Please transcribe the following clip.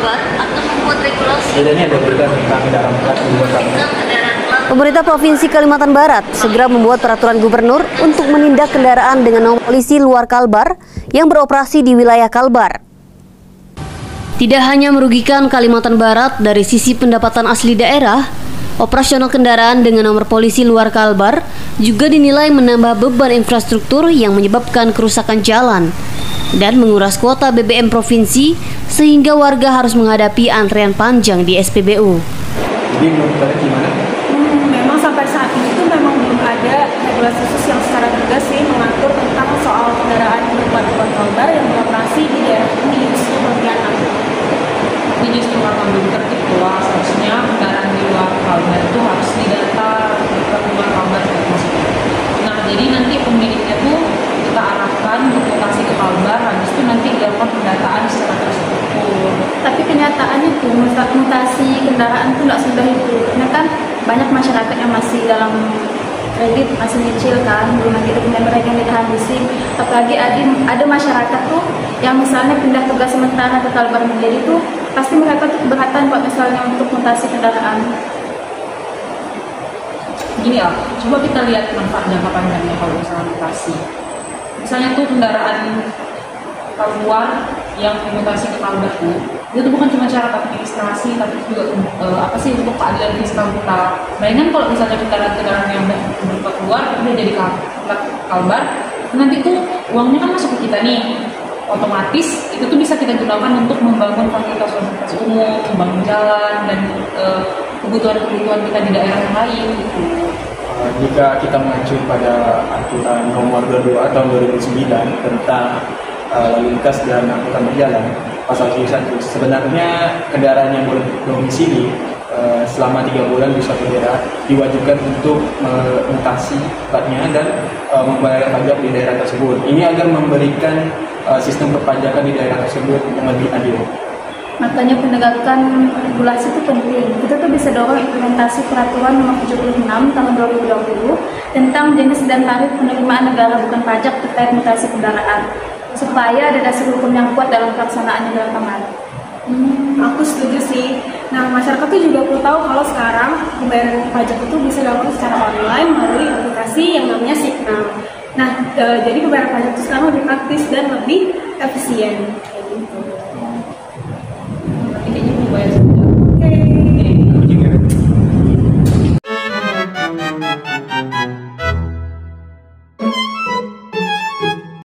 Kalbar akan membuat regulasi Bedanya ada berita tentang kendaraan berat di luar Kalbar. Pemerintah Provinsi Kalimantan Barat segera membuat peraturan gubernur untuk menindak kendaraan dengan nomor polisi luar Kalbar yang beroperasi di wilayah Kalbar. Tidak hanya merugikan Kalimantan Barat dari sisi pendapatan asli daerah, operasional kendaraan dengan nomor polisi luar Kalbar juga dinilai menambah beban infrastruktur yang menyebabkan kerusakan jalan dan menguras kuota BBM provinsi sehingga warga harus menghadapi antrean panjang di SPBU. Jadi menurut kalian gimana? Memang sampai saat ini itu memang belum ada regulasi khusus yang secara tegas sih mengatur tentang soal kendaraan luar Kalbar yang beroperasi di daerah ini, justru Pontianak. Ini justru karena belum tertib pula, seharusnya kendaraan di luar Kalbar itu harus didata ke luar Kalbar maksudnya. Nah, jadi nanti pemiliknya tuh kita arahkan mutasi ke Kalbar, habis itu nanti dilakukan pendataan secara terstruktur. Tapi kenyataannya tuh mutasi kendaraan tuh nggak semudah itu, karena kan banyak masyarakat yang masih dalam kredit, masih nyicil kan, belum lagi dokumen mereka yang ditahan leasing. Apalagi ada masyarakat tuh yang misalnya pindah tugas sementara ke Kalbar menjadi tuh pasti mereka tuh keberatan buat misalnya untuk mutasi kendaraan. Gini ya, coba kita lihat manfaat jangka panjangnya kalau misalnya mutasi. Misalnya tuh kendaraan luar yang dimutasi ke Kalbar tuh, itu bukan cuma cara administrasi, tapi juga untuk keadilan fiskal kita. Bayangkan kalau misalnya kendaraan yang berupa keluar udah jadi Kalbar, nanti tuh uangnya kan masuk ke kita nih, otomatis itu tuh bisa kita gunakan untuk membangun fasilitas umum, membangun jalan dan kebutuhan-kebutuhan kita di daerah yang lain gitu. Jika kita mengacu pada aturan nomor 22 tahun 2009 tentang lalu lintas dan angkutan berjalan, pasal 1, sebenarnya kendaraan yang berdomisili selama 3 bulan di suatu daerah diwajibkan untuk mutasi tempatnya dan membayar pajak di daerah tersebut. Ini agar memberikan sistem perpajakan di daerah tersebut yang lebih adil. Makanya penegakan regulasi itu penting. Kita tuh bisa dorong implementasi peraturan nomor 76 tahun 2020 tentang jenis dan tarif penerimaan negara bukan pajak terkait mutasi kendaraan, supaya ada dasar hukum yang kuat dalam pelaksanaannya dalam aman. Aku setuju sih. Nah, masyarakat tuh juga perlu tahu kalau sekarang pembayaran pajak itu bisa dilakukan secara online melalui aplikasi yang namanya Signal. Nah, jadi pembayaran pajak itu sekarang lebih praktis dan lebih efisien.